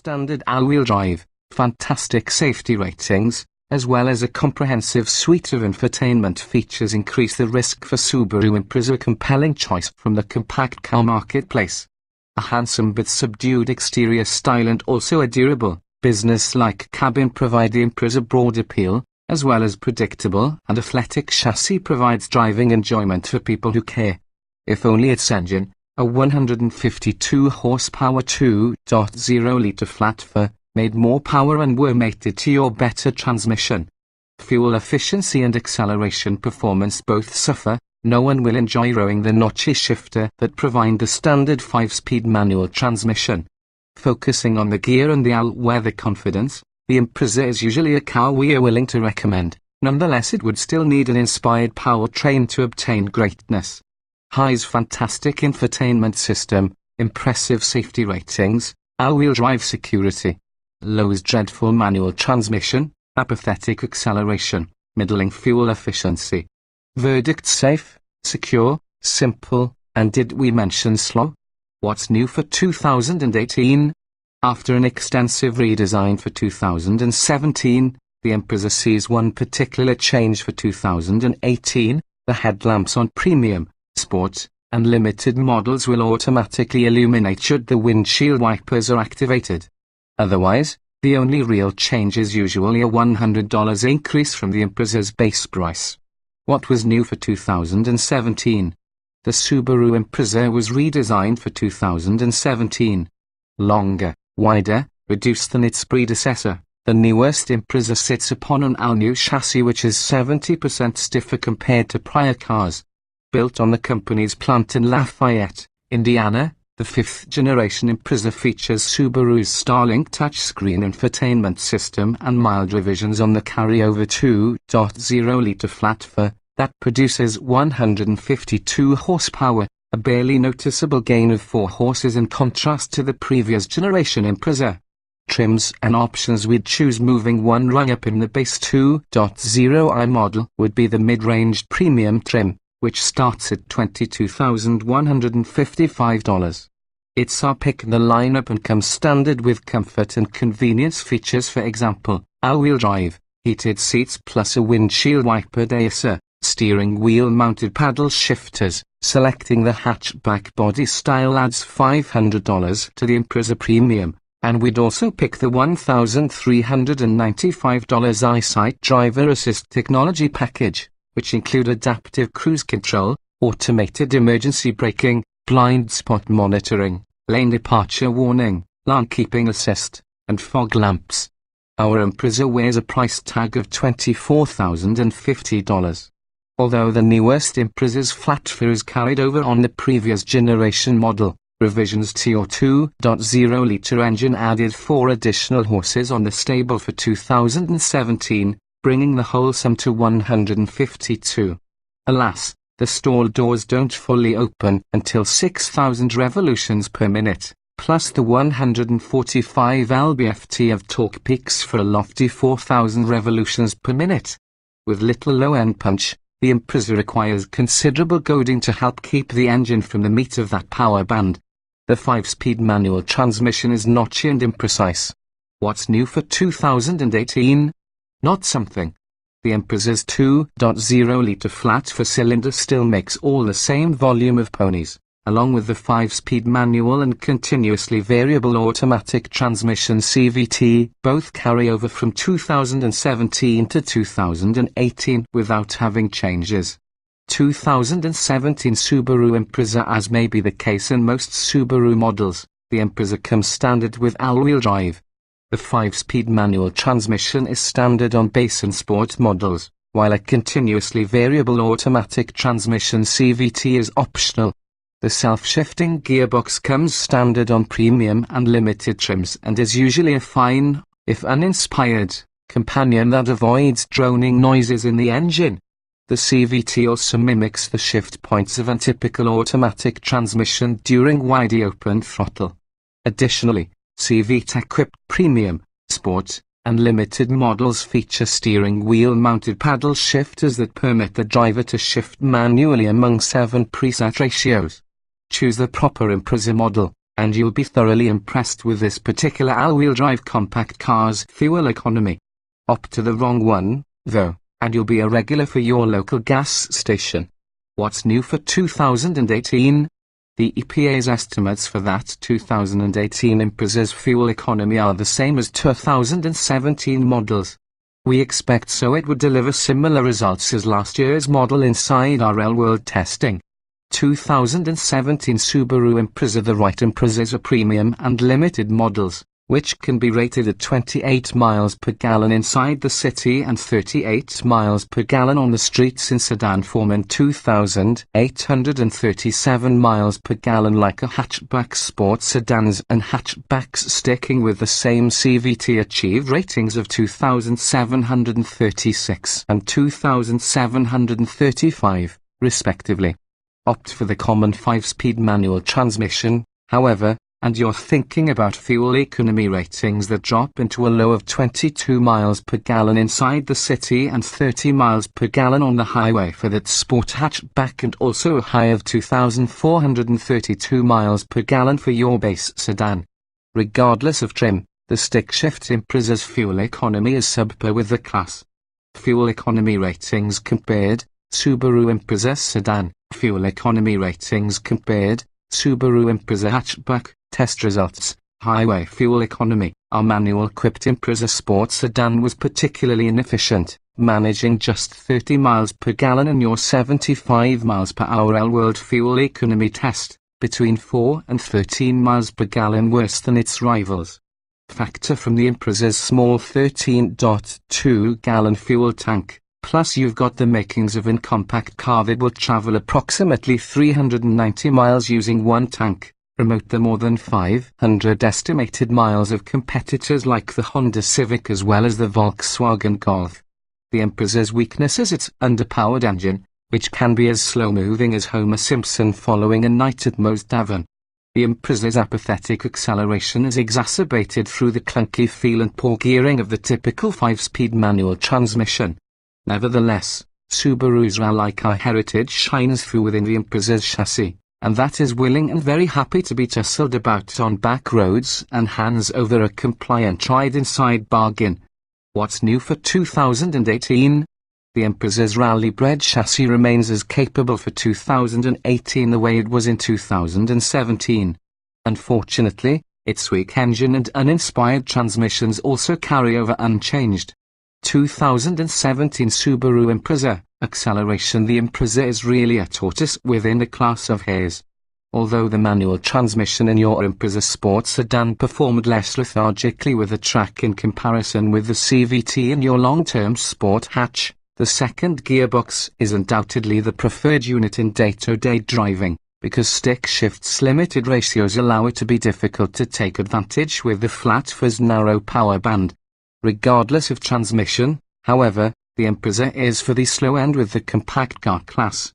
standard all-wheel drive, fantastic safety ratings, as well as a comprehensive suite of infotainment features increase the risk for Subaru Impreza a compelling choice from the compact car marketplace. A handsome but subdued exterior style and also a durable, business-like cabin provide the Impreza broad appeal, as well as predictable and athletic chassis provides driving enjoyment for people who care. If only its engine, a 152 horsepower 2.0-litre flat-4, made more power and were mated to your better transmission. Fuel efficiency and acceleration performance both suffer. No one will enjoy rowing the notchy shifter that provide the standard 5-speed manual transmission. Focusing on the gear and the all-weather confidence, the Impreza is usually a car we are willing to recommend. Nonetheless, it would still need an inspired powertrain to obtain greatness. High's fantastic infotainment system, impressive safety ratings, all-wheel drive security. Low's dreadful manual transmission, apathetic acceleration, middling fuel efficiency. Verdict: safe, secure, simple, and did we mention slow? What's new for 2018? After an extensive redesign for 2017, the Impreza sees one particular change for 2018, the headlamps on premium, sport, and limited models will automatically illuminate should the windshield wipers are activated. Otherwise, the only real change is usually a $100 increase from the Impreza's base price. What was new for 2017? The Subaru Impreza was redesigned for 2017. Longer, wider, reduced than its predecessor, the newest Impreza sits upon an all-new chassis which is 70% stiffer compared to prior cars. Built on the company's plant in Lafayette, Indiana, the 5th-generation Impreza features Subaru's Starlink touchscreen infotainment system and mild revisions on the carryover 2.0-litre flat-4 that produces 152 horsepower, a barely noticeable gain of 4 horses in contrast to the previous generation Impreza. Trims and options we'd choose moving one rung up in the base 2.0i model would be the mid-range premium trim, which starts at $22,155. It's our pick in the lineup and comes standard with comfort and convenience features, for example, all-wheel drive, heated seats plus a windshield wiper deicer, steering wheel mounted paddle shifters. Selecting the hatchback body style adds $500 to the Impreza Premium, and we'd also pick the $1,395 EyeSight Driver Assist Technology package, which include adaptive cruise control, automated emergency braking, blind spot monitoring, lane departure warning, lane keeping assist, and fog lamps. Our Impreza wears a price tag of $24,050. Although the newest Impreza's flat-4 is carried over on the previous generation model, revisions to your 2.0-litre engine added 4 additional horses on the stable for 2017, bringing the whole sum to 152. Alas, the stall doors don't fully open until 6,000 revolutions per minute, plus the 145 lb-ft of torque peaks for a lofty 4,000 revolutions per minute. With little low-end punch, the Impreza requires considerable goading to help keep the engine from the meat of that power band. The 5-speed manual transmission is notchy and imprecise. What's new for 2018? Not something. The Impreza's 2.0-litre flat-4 cylinder still makes all the same volume of ponies, along with the 5-speed manual and continuously variable automatic transmission CVT, both carry over from 2017 to 2018 without having changes. 2017 Subaru Impreza. As may be the case in most Subaru models, the Impreza comes standard with all-wheel drive. The 5-speed manual transmission is standard on base and sport models, while a continuously variable automatic transmission CVT is optional. The self-shifting gearbox comes standard on premium and limited trims and is usually a fine, if uninspired, companion that avoids droning noises in the engine. The CVT also mimics the shift points of a typical automatic transmission during widely open throttle. Additionally, CVT-equipped premium, sport, and limited models feature steering wheel-mounted paddle shifters that permit the driver to shift manually among 7 preset ratios. Choose the proper Impreza model, And you'll be thoroughly impressed with this particular all-wheel drive compact car's fuel economy. Opt to the wrong one, though, and you'll be a regular for your local gas station. What's new for 2018? The EPA's estimates for that 2018 Impreza's fuel economy are the same as 2017 models. We expect so it would deliver similar results as last year's model inside our real-world testing. 2017 Subaru Impreza. The right Imprezas are premium and limited models, which can be rated at 28 miles per gallon inside the city and 38 miles per gallon on the streets in sedan form, and 2,837 miles per gallon like a hatchback. Sports sedans and hatchbacks sticking with the same CVT achieved ratings of 2,736 and 2,735, respectively. Opt for the common 5-speed manual transmission, however, and you're thinking about fuel economy ratings that drop into a low of 22 miles per gallon inside the city and 30 miles per gallon on the highway for that sport hatchback, and also a high of 2,432 miles per gallon for your base sedan. Regardless of trim, the stick-shift Impreza's fuel economy is subpar with the class. Fuel economy ratings compared, Subaru Impreza sedan, fuel economy ratings compared, Subaru Impreza hatchback. Test results. Highway fuel economy. Our manual-equipped Impreza Sport sedan was particularly inefficient, managing just 30 miles per gallon in your 75 miles per hour real-world fuel economy test, between 4 and 13 miles per gallon worse than its rivals. Factor from the Impreza's small 13.2-gallon fuel tank, plus you've got the makings of a compact car that will travel approximately 390 miles using one tank. Promote the more than 500 estimated miles of competitors like the Honda Civic as well as the Volkswagen Golf. The Impreza's weakness is its underpowered engine, which can be as slow-moving as Homer Simpson following a night at Moe's Tavern. The Impreza's apathetic acceleration is exacerbated through the clunky feel and poor gearing of the typical 5-speed manual transmission. Nevertheless, Subaru's Rally-car heritage shines through within the Impreza's chassis, and that is willing and very happy to be tussled about on back roads and hands over a compliant tried-inside bargain. What's new for 2018? The Impreza's rally-bred chassis remains as capable for 2018 the way it was in 2017. Unfortunately, its weak engine and uninspired transmissions also carry over unchanged. 2017 Subaru Impreza. Acceleration. The Impreza is really a tortoise within a class of hares. Although the manual transmission in your Impreza Sport sedan performed less lethargically with the track in comparison with the CVT in your long-term sport hatch, the second gearbox is undoubtedly the preferred unit in day-to-day driving, because stick shift's limited ratios allow it to be difficult to take advantage with the flat fuzz narrow power band. Regardless of transmission, however, the Impreza is for the slow end with the compact car class.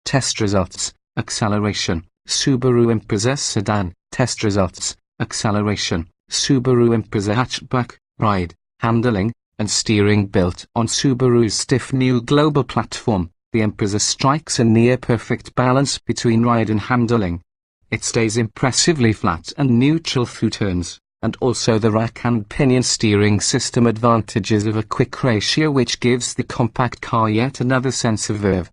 Test results. Acceleration. Subaru Impreza sedan. Test results. Acceleration. Subaru Impreza hatchback. Ride, handling, and steering. Built on Subaru's stiff new global platform, the Impreza strikes a near-perfect balance between ride and handling. It stays impressively flat and neutral through turns, and also the rack and pinion steering system advantages of a quick ratio which gives the compact car yet another sense of verve.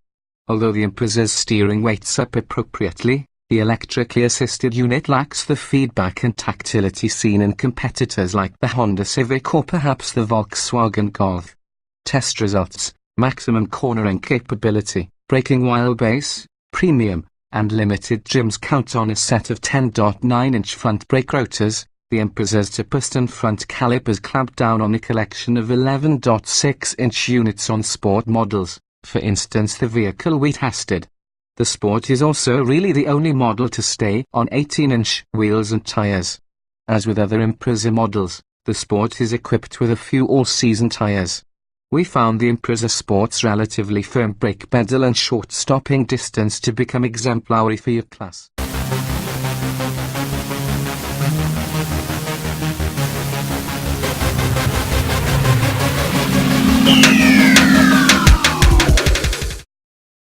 Although the Impreza's steering weights up appropriately, the electrically assisted unit lacks the feedback and tactility seen in competitors like the Honda Civic or perhaps the Volkswagen Golf. Test results. Maximum cornering capability, braking wheelbase, premium, and limited trims count on a set of 10.9-inch front brake rotors. The Impreza's two-piston front calipers clamp down on a collection of 11.6-inch units on sport models, for instance the vehicle we tested. The Sport is also really the only model to stay on 18-inch wheels and tires. As with other Impreza models, the Sport is equipped with a few all-season tires. We found the Impreza Sport's relatively firm brake pedal and short stopping distance to become exemplary for your class.